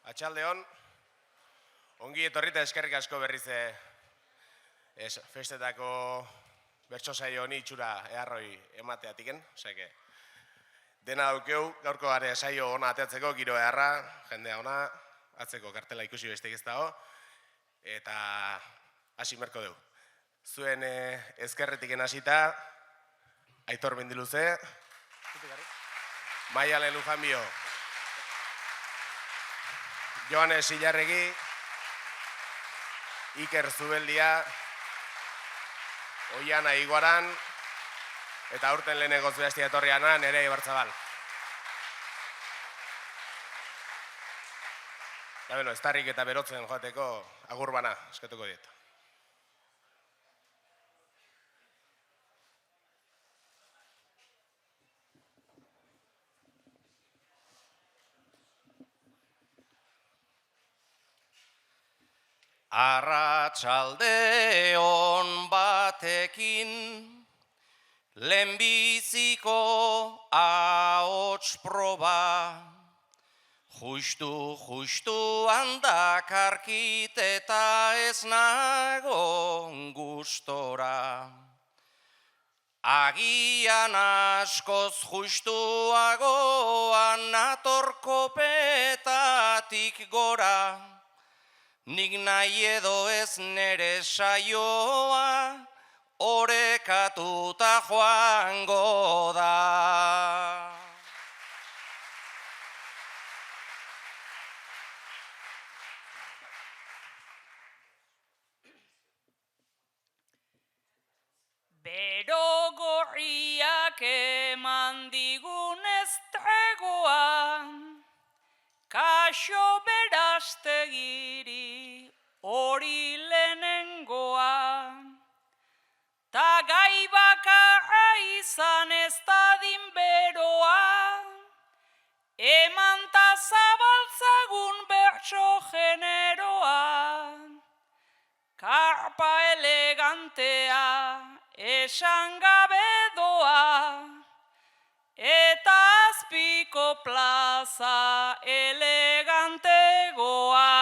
Atxaldeon, ongi etorrita eskerrik asko berriz festetako bertso saio honi itxura eharroi emateatiken. Oseke, dena daukeu, gaurko gare saio ona ateatzeko, giro eharra, jendea ona, atzeko kartela ikusi besteik ez dago, eta hasi merko dugu. Zuen ezkerretiken hasita, Aitor Mendiluze, Maialen Lujanbio, Joanes Ilarregi, Iker Zubeldia, Oiana Iguaran, eta aurten lehenengo zubestia etorriana Nerea Ibarzabal. Da beno, estarrik eta berotzen joateko agur bana eskatuko diet. Arratsaldeon batekin, lehenbiziko ahots proba, justu handakarkit eta ez nago gustora. Agian askoz justuagoan natorkopetatik gora, nik nahi edo ez nere saioa, orekatuta joango da. Bero gorriak eman digun estregoa, kaxo berastegiri hori lehenengoa. Ta gai bakarra izan ez dadin beroa, eman ta zabaltzagun bertso generoa. Karpa elegantea esan gabe doa, eta azpiko plaza elegantegoa.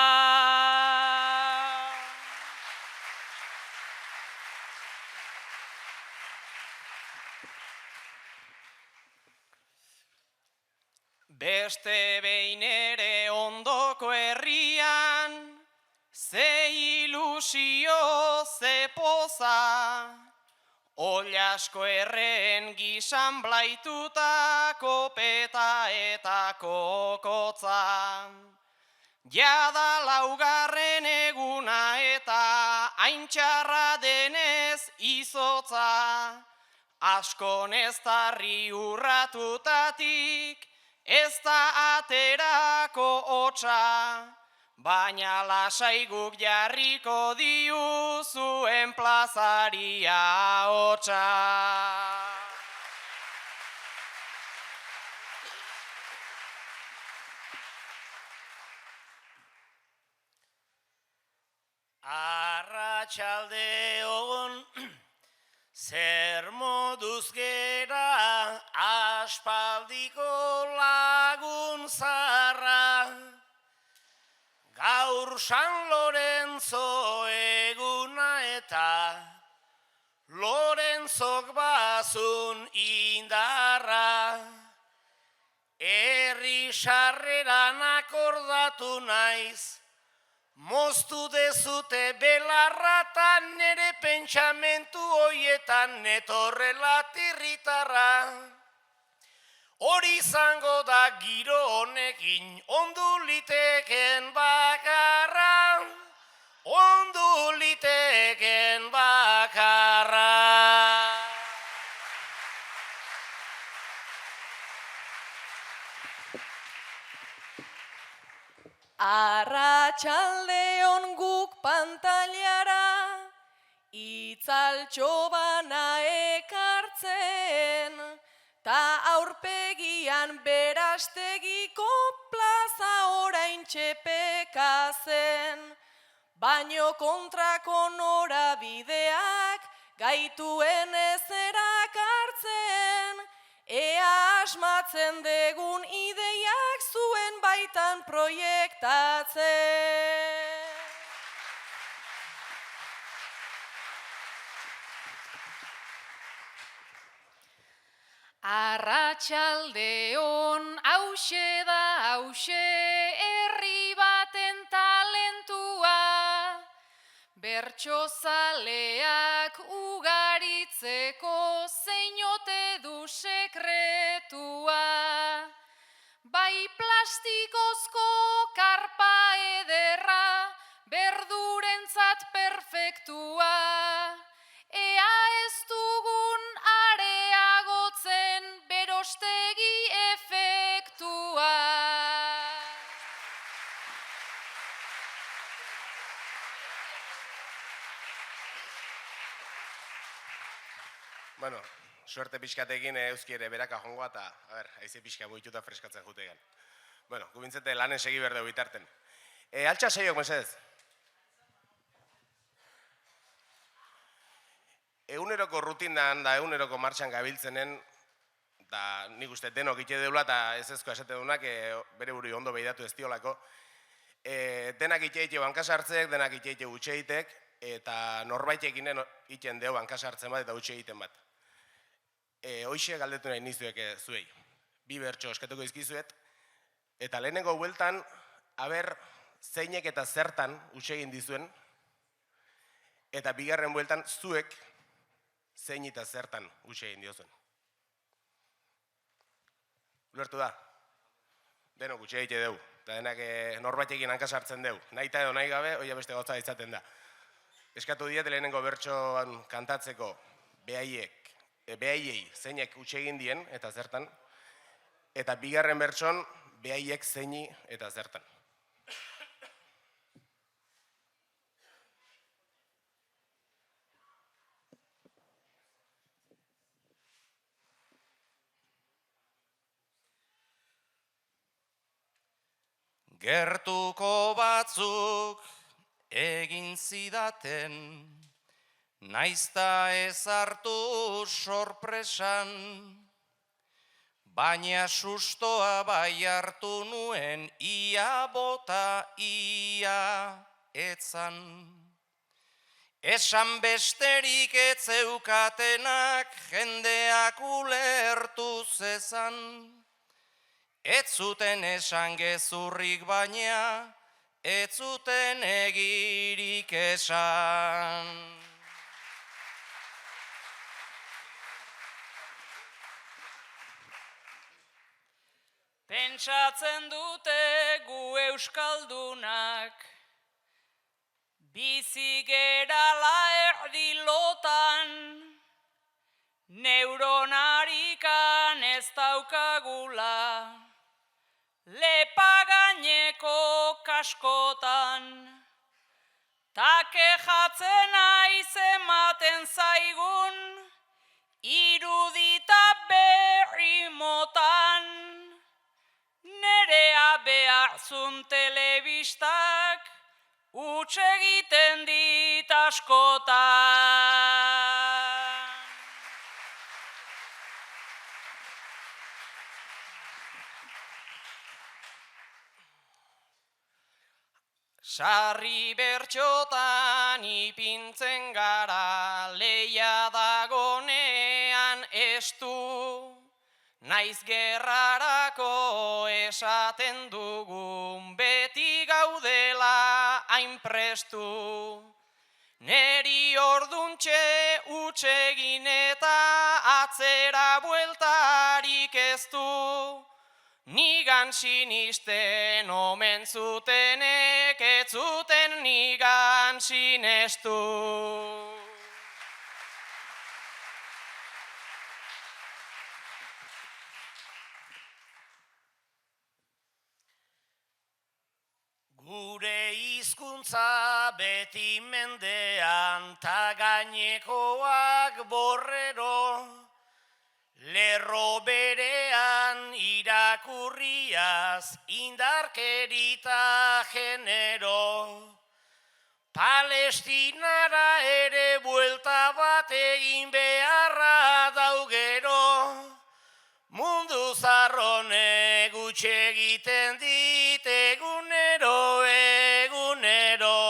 Beste behin ere ondoko herrian, ze ilusio, ze poza, Ollasko erren gisan blaituta kopeta eta kokotza. Jada laugarren eguna eta haintxarra denez izotza, askon ez tarri urratutatik, ez da aterako hotza, baina lasai guk jarriko diuzuen plazaria hotza. Arratsaldeon, zer moduz gera aspaldiko lagun zarra, gaur San Lorenzo eguna eta Lorenzok bazun indarra. Herri sarreran akordatu naiz, moztu dezute belarrata nere pentsamentu hoietan netorrela tirritarra. Hori izango da giro honekin ondu liteken bakarra, ondu liteken bakarra. Arratsaldeon guk pantailara, itzaltxo bana ekartzen, ta aurpegian berastegiko plaza oraintxe pekazen, baino kontrako norabideak gaituen ez erakartzen, ea asmatzen degun ideiak zuen baitan proiektatzen. Arratsaldeon, hauxe da hauxe herri baten talentua, bertsozaleak ugaritzeko zein ote du sekretua. Bai plastikozko karpa ederra, berdurentzat perfektua, ea ez dugun areagotzen berostegi efektua. Bueno, suerte pixkatekin euski ere beraka jongoa eta, haize pixka boituta freskatzen jutegan. Bueno, gubintzete lanen segi berdeu bitarten. Altxa saiok, mesedez? Eguneroko rutinan da eguneroko martxan gabiltzenen, da nik uste denok ite deula eta ez ezko esate dunak bere buri ondo behidatu ez diolako. Denak ite bankasartzek, denak ite utxeitek, eta norbaitekin iten deu bankasartzen bat eta utxeiten bat. Hoxe galdetu nahi nizuek zuei. Bi bertso eskatuko izkizuet, eta lehenengo bueltan, aber zeinek eta zertan utxegin dizuen, eta bigarren bueltan zuek zein eta zertan utxegin diozuen. Ulertu da? Denok utxegite deu, eta denak norbaitekin hankasartzen deu. Naita edo nahi gabe, oia beste gotza izaten da. Eskatu diet lehenengo bertsoan kantatzeko behaiei zeinek utxegin dien eta zertan, eta bigarren bertson behaiek zeini eta zertan. Gertuko batzuk egin zidaten, naizta ez hartu sorpresan, baina sustoa bai hartu nuen ia bota ia etzan. Esan besterik etzeukatenak jendeak ulertu zezan, ez zuten esan gezurrik baina, ez zuten egirik esan. Pentsatzen dute gu euskaldunak, bizi gerala erdilotan, neuronarikan ez daukagula, lepa gaineko kaskotan, ta kejatzen aiz ematen zaigun, irudita berri motan, nerea beharzun telebistak, huts egiten dit askotan. Sarri bertxotan ipintzen gara, leia dagonean estu, naiz gerrarako esaten dugun beti gaudela hain prestu. Neri orduntxe utxegin eta atzera bueltarik ez du, nigan sinisten omen zutenek ez zuten nigan sinestu. Gure hizkuntza beti mendean ta gainekoak borrero, lerro berean irakurriaz indarkerita genero. Palestinara ere buelta bat egin beharra daugero, mundu zarrone gutxegi egiten dit egunero, egunero.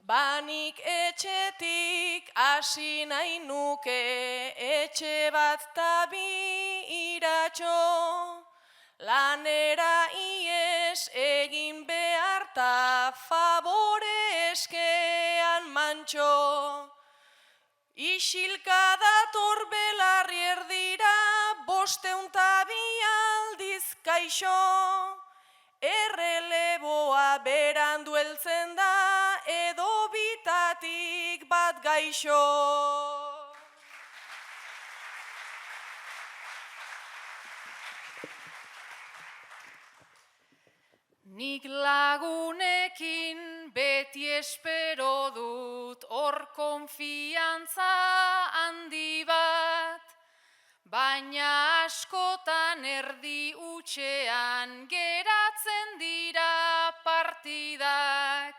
Banik etxetik hasi nahi nuke, etxe bat ta bi iratxo, lanera ies egin behar ta favore eskean mantxo. Isilka dator belarri erdira, 502 aldiz kaixo, erreleboa berandu heltzen da, edo bitatik bat gaixo. Nik lagunekin beti espero dut hor konfiantza handi bat, baina askotan erdi utxean geratzen dira partidak,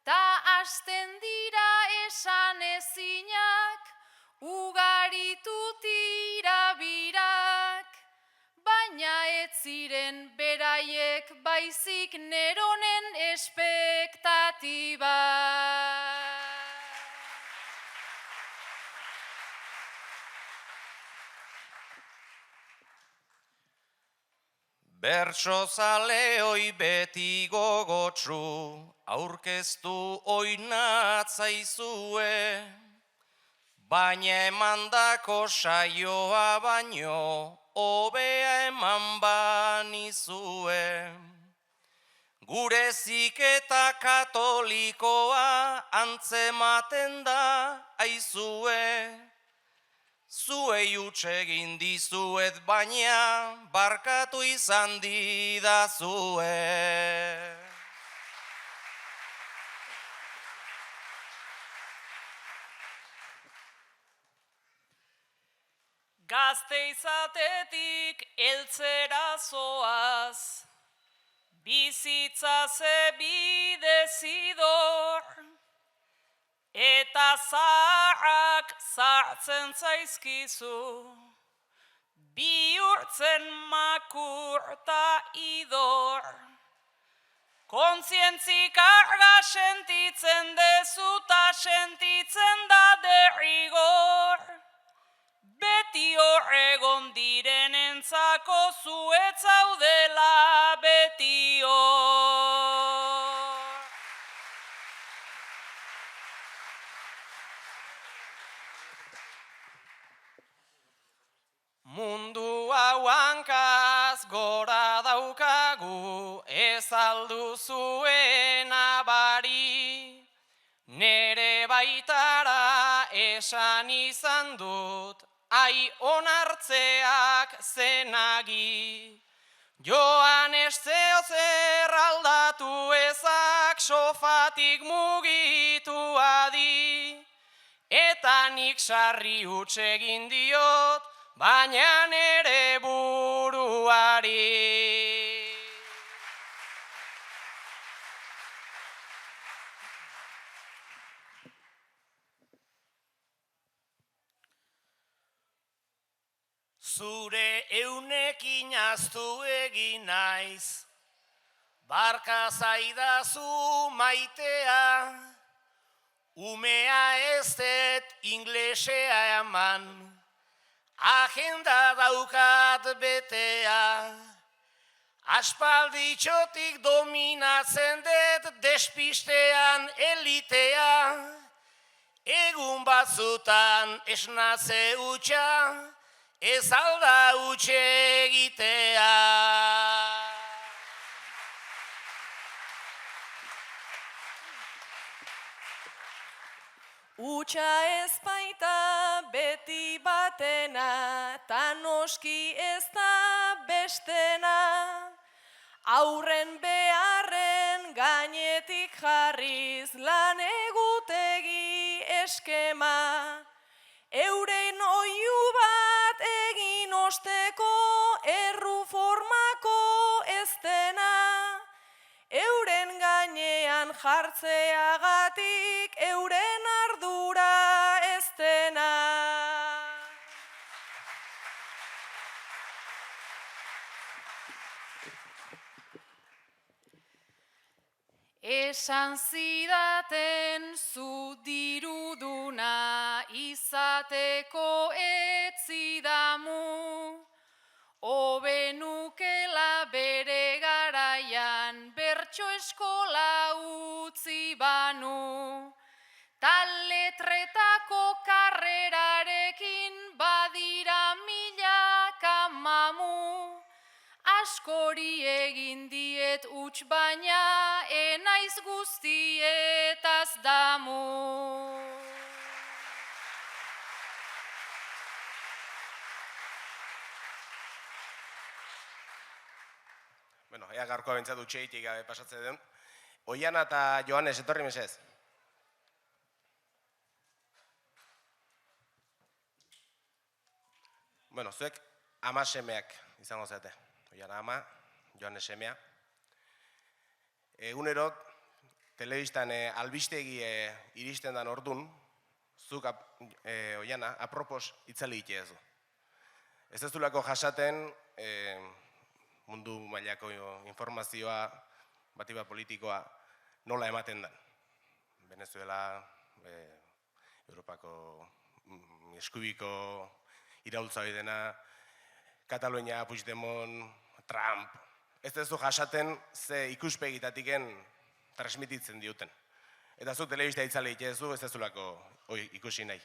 ta hasten dira esan ezinak, ugaritu tirabirak, baina ez ziren beraiek baizik neronen espektatiba. Bertso zaleoi beti gogotsu, aurkeztu oinatzaizue, baina emandako saioa baino, hobea eman banizue. Gure ziketa katolikoa antzematen da aizue, zuei huts egin dizuet baina barkatu izan didazue. Gazte izatetik eltzera zoaz, bizitza ze bidezidor, eta zaharrak zartzen zaizkizu, bihurtzen makur ta idor. Kontzientzik arga sentitzen dezu ta sentitzen da derrigor, beti hor egon direnentzako zu ez zaudela beti hor. Mundu hau hankaz gora daukagu, ez aldu zuen abari, nere baitara esan izan dut, ai onartzeak zenagi. Joan esteo zer aldatu ezak sofatik mugitu adi, eta nik sarri huts egin diot, baina nere buruari. Zure eunekin aztu egin naiz, barka zaidazu maitea, umea ez dut inglesea eman, agenda daukat betea, aspalditxotik dominatzen dut despistean elitea, egun batzutan esnatze hutsa, ez alda huts egitea. Hutsa ez baita beti batena, ta noski ez da bestena. Aurren beharren gainetik jarriz lan egutegi eskema. Euren oihu bat egin osteko erru formako ez dena. Euren gainean jartzeagatik euren ardura ez Esan zidaten zu diruduna izateko etzidamu, hobe nukela bere garaian bertso eskola utzi banu, tal letretako karrerarekin badira milaka mamu, askori egin diet huts baina enaiz guztietaz damu. Bueno, ea gaurkoa bentsat utxeitik gabe pasatzen den. Oiana eta Joanes, etorri mesez. Bueno, zuek ama semeak izango zate. Oiana ama, Joanes semea. Egunero, telebistan albistegi iristen dan ordun, zuk, Oiana, apropos itzali ite ez du. Ez ez dulako jasaten mundu mailako informazioa, batiba politikoa, nola ematen den. Venezuela, Europako eskubiko iraultza hori dena, Katalunia, Puigdemont, Trump. Ez duzu jasaten ze ikuspegitatiken transmititzen diuten. Eta zu telebista itzale itezu, ez duzulako ikusi nahi.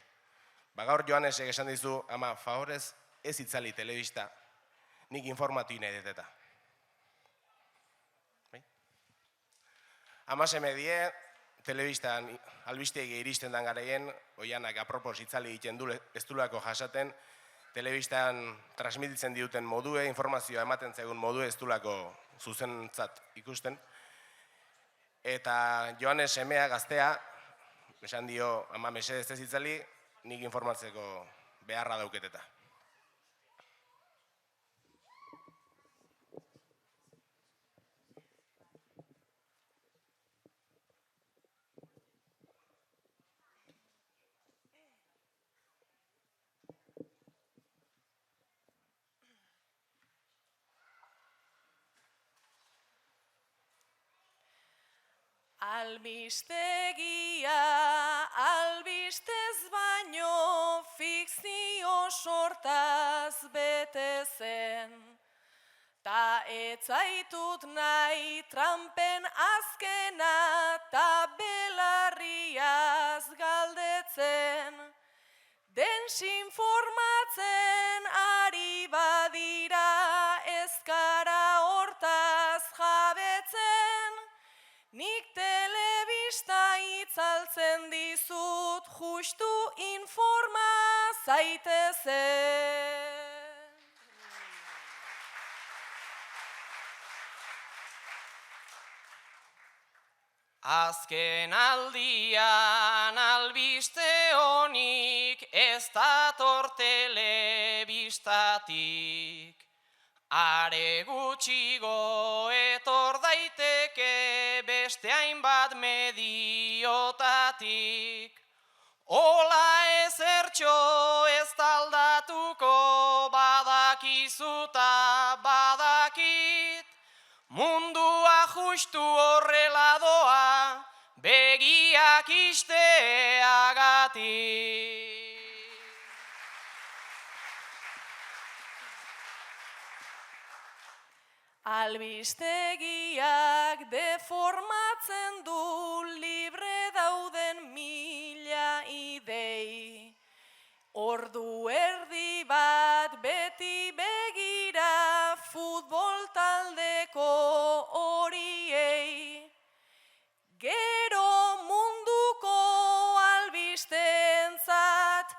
Gaur Joanesek esan dizu, ama, favorez ez itzali telebista, nik informatu nahi deteta. Ama seme die, telebistan albistegi iristen dan garaien, Oianak apropos itzali egiten du, ez dulako jasaten, telebistan transmititzen diuten modue, informazioa ematen zaigun modue ez dulako zuzentzat ikusten. Eta Joanes semea gaztea, esan dio, ama mesedez ez itzali, nik informatzeko beharra dauketeta. Albistegia, albistez baino fikzio sortaz bete zen. Ta etzaitut nahi trampen azkena ta belarriaz galdetzen. Desinformatzen ari badira ezkara hortaz jabetzen. Nik telebista itzaltzen dizut justu informa zaitezen. Azken aldian albiste honik ez dator telebistatik. Are gutxigo etor daiteke beste hainbat mediotatik. Ola ezertxo ez aldatuko badakizuta badakit. Mundua justu horrela doa begiak isteagatik. Albistegiak deformatzen du libre dauden mila idei. Ordu erdi bat beti begira futbol taldeko horiei. Gero munduko albisteentzat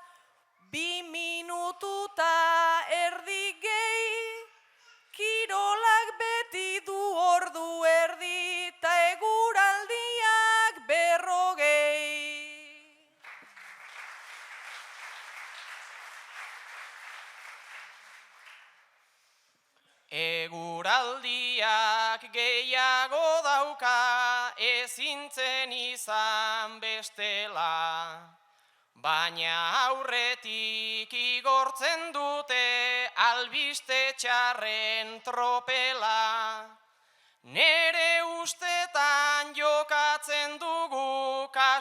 2 minututa erdi gehi. Kirolak beti du ordu erdi ta eguraldiak 40. Eguraldiak gehiago dauka ezintzen izan bestela. Baina aurretik igortzen dute albiste txarren tropela. Nere ustetan joka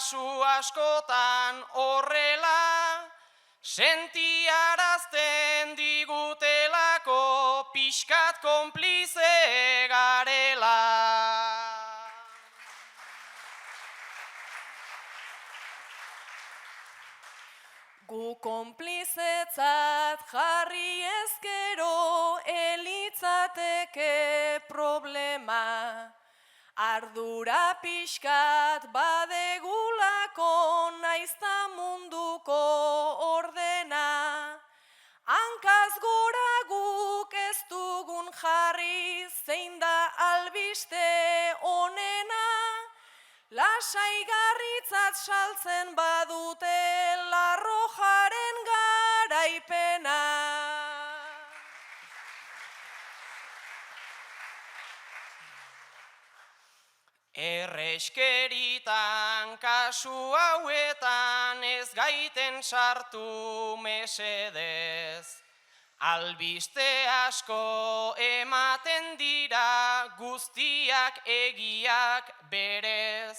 kasu askotan horrela, sentiarazten digutelako pixkat konplize garela. Gu konplizetzat jarri ezkero elitzateke problema. Ardura pixkat badegulako naizta munduko ordena. Hankaz gora guk ez dugun jarri zein da albiste onena. Lasaigarritzat saltzen badute Larrojaren garaipena. Erreskeritan kasu hauetan ez gaiten sartu mesedez. Albiste asko ematen dira guztiak egiak berez.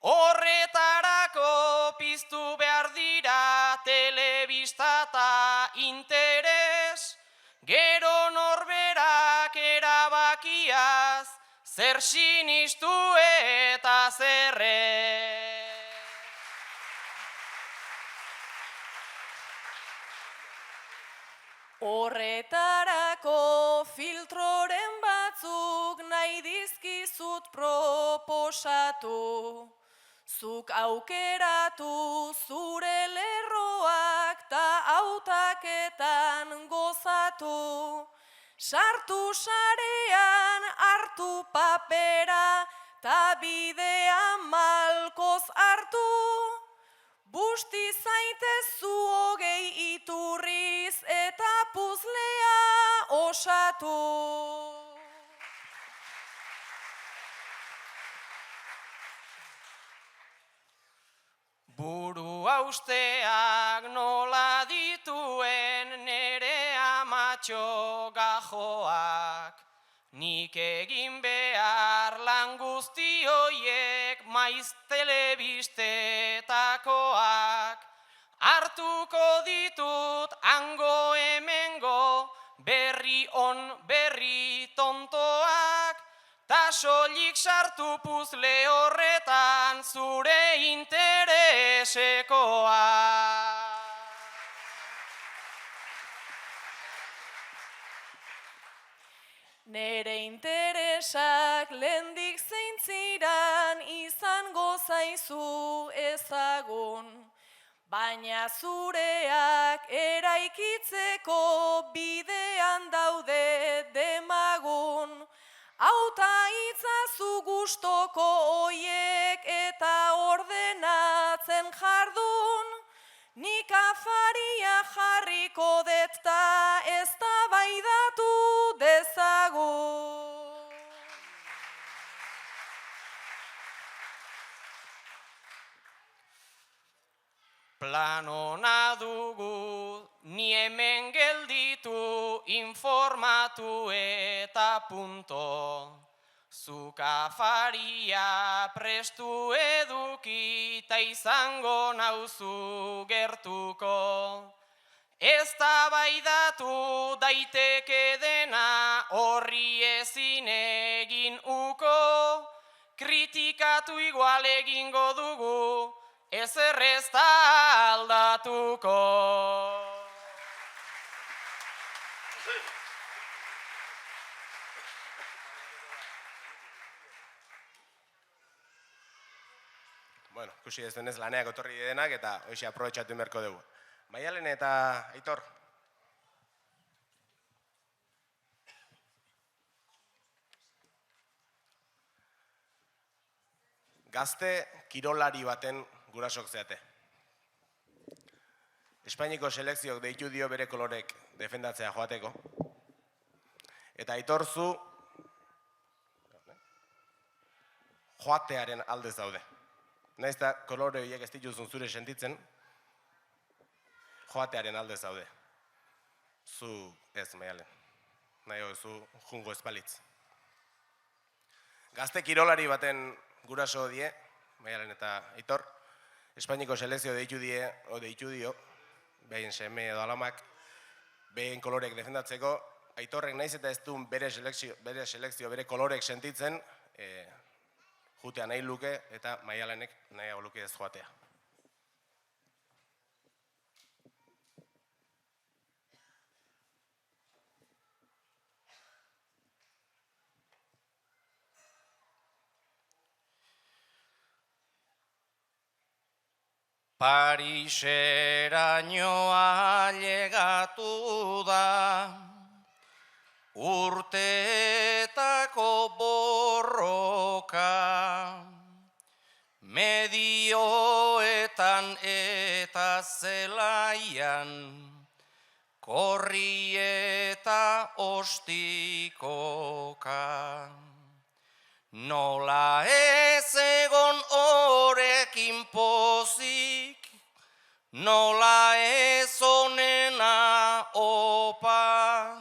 Horretarako piztu behar dira telebista eta interes. Gero norberak erabakiaz, zer sinistu eta zerre. Horretarako filtroren batzuk nahi dizkizut proposatu. Zuk aukeratu zure lerroak ta hautaketan gozatu. Sartu sarean hartu papera ta bidea malkoz hartu. Busti zaitezu hogei iturriz eta puzlea osatu. Buru hausteak nola dituen nere amatxo gajoak. Nik egin behar lan guzti hoiek maiz telebistetakoak. Hartuko ditut hango hemengo berri on berri tontoak. Ta soilik sartu puzle horretan zure interesekoak. Nere interesak lehendik zeintziran izango zaizu ezagun. Baina zureak eraikitzeko bidean daude demagun. Hauta itzazu gustoko oiek eta ordenatzen jardun. Nik afaria jarriko det ta eztabaidatu dezagun. Plan ona dugu, ni hemen gelditu, informatu eta punto. Zuk afaria prestu eduki ta izango nauzu gertuko. Eztabaidatu daiteke dena horri ezin egin uko. Kritikatu igual egingo dugu, ezer ez da aldatuko. Bueno, ikusi ez denez laneak otorri denak eta hoxe aprobetxatu inberko dugu. Maialen eta Aitor. Gazte kirolari baten gurasok zeate. Espainiko selekziok deitu dio bere kolorek defendatzea joateko. Eta Aitor zu joatearen aldez daude. Naiz eta kolore horiek ez dituzun zure sentitzen, joatearen aldez daude. Zu ez, Maialen. Nahi zu jungo espalitz. Gazte kirolari baten guraso die, Maialen eta Aitor, Espainiko selekzio deitu dio, behin seme edo alamak, behin kolorek defendatzeko, Aitorrek naiz eta ez duen bere selekzio, bere kolorek sentitzen, jutea nahi luke eta Maialenek nahiago luke ez joatea. Pariseraino ailegatu da, urteetako borroka, medioetan eta zelaian, korri eta ostikoka. Nola ez egon horekin pozik, nola ez onena opa,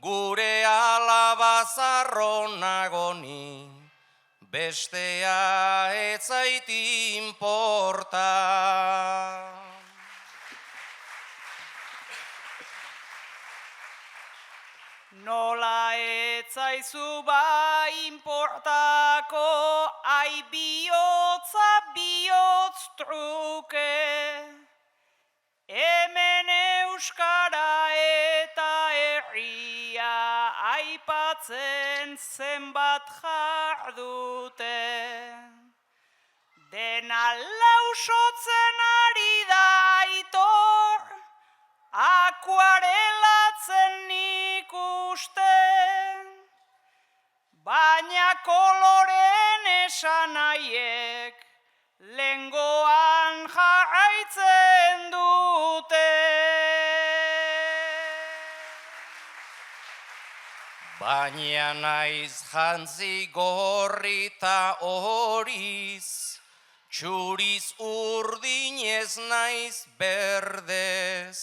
gure alaba zarronagoni, bestea ez zait inporta. Nola etzaizu ba inportako, ai bihotza bihotz truke. Hemen euskara eta herria aipatzen zenbat jardute. Dena lausotzen ari da Aitor, akuarelatzen nik uste, baina koloren esanaiek lengoan jarraitzen dute. Baina naiz jantzi gorrita horiz, txuriz urdinez naiz berdez,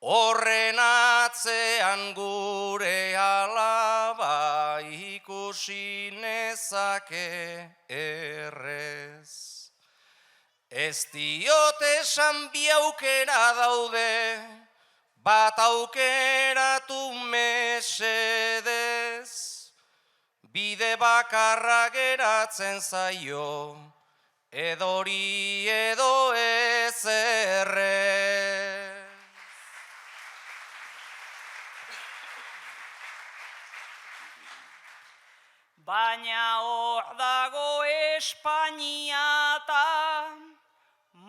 horren atzean gure alaba ikusi nezake errez. Ez diot esan bi aukera daude, bat aukeratu mesedez, bide bakarra geratzen zaio, edori edo ez errez. Baina hor dago Espainia eta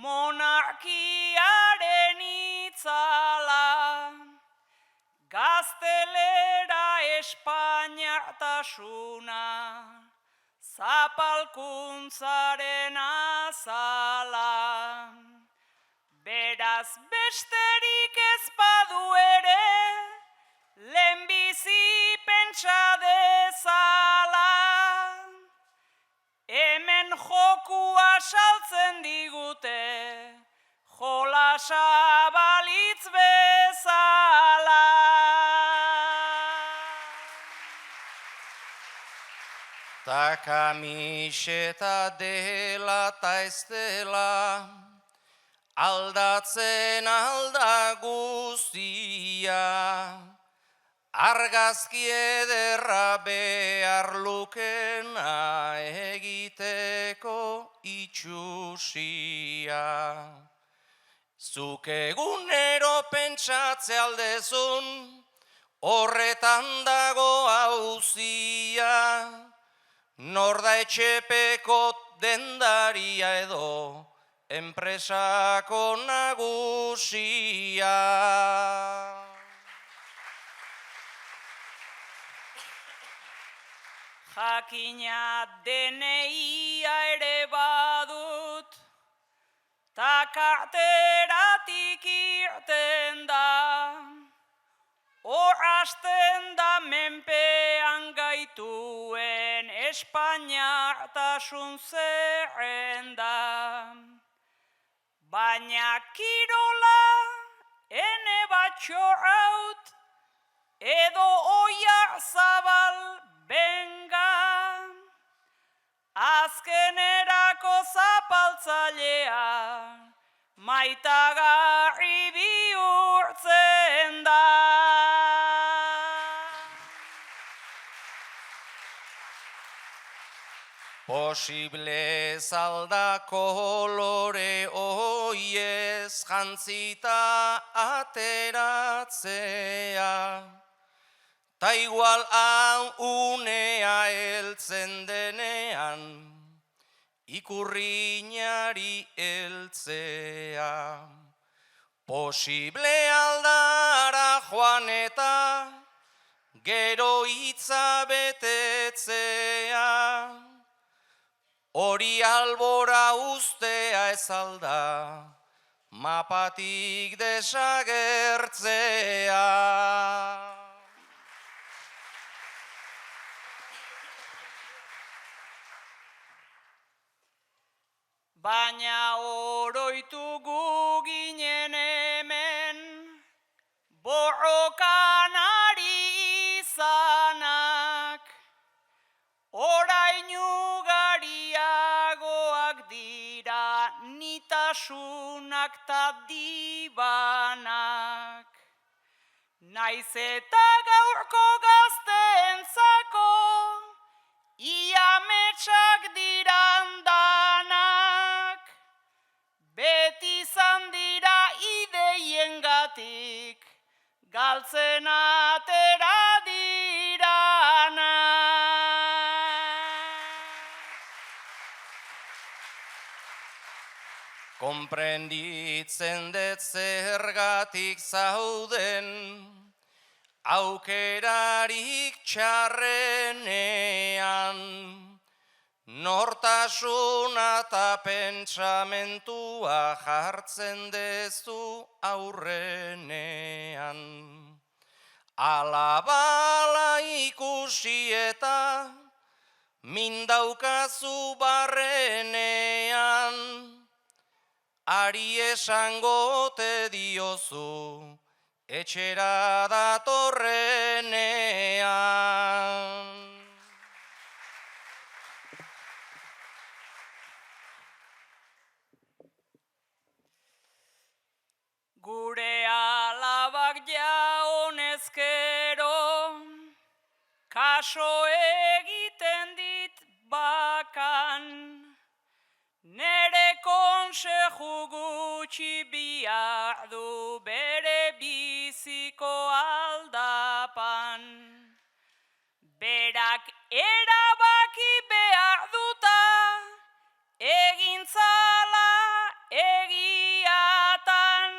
monarkiaren itzala, gaztelera espainiartasuna, zapalkuntzaren azala. Beraz besterik ez badu ere, lehenbizi pentsa dezala. Hemen jokua saltzen digute, jolasa balitz bezala. Ta kamiseta dela ta ez dela, aldatzen alda guztia, argazki ederra behar lukena egiteko itxusia. Zuk egunero pentsatze aldezun, horretan dago auzia, nor da etxepeko dendaria edo enpresako nagusia. Jakina deneia ere badut, ta karteratik irten da, hor hasten da menpean gaituen espainiartasun zerrenda. Baina kirola ene batxorraut, edo oia zabal benga, azkenerako zapaltzailea, maitagarri bihurtzen da. Posible zalda kolore oiez jantzita ateratzea, ta igual hau unea heltzen denean, ikurriñari heltzea. Posible aldara joan eta gero hitza betetzea, hori albora ustea ez alda, mapatik desagertzea. Baina oroitu gu ginen hemen, borrokan ari izanak, orain ugariagoak dira nitasunak ta dibanak. Naiz eta gaurko gazteentzako, ia metsak diran danak, beti izan dira ideiengatik, galtzen atera diranak. Konprenditzen dut zergatik zauden, aukerarik txarrenean, nortasuna eta pentsamentua jartzen dezu aurrenean. Alabala ikusi eta mindaukazu barrenean, ari esango te diozu etxera datorrenean. Gure alabak jaunezkero, kaso egiten dit bakan, nere konseju gutxi bihar du bere biziko aldapan. Berak erabaki behar duta, egintzala egiatan,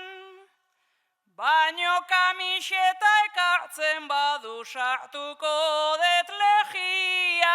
baino kamiseta ekartzen badu sartuko det legiatan.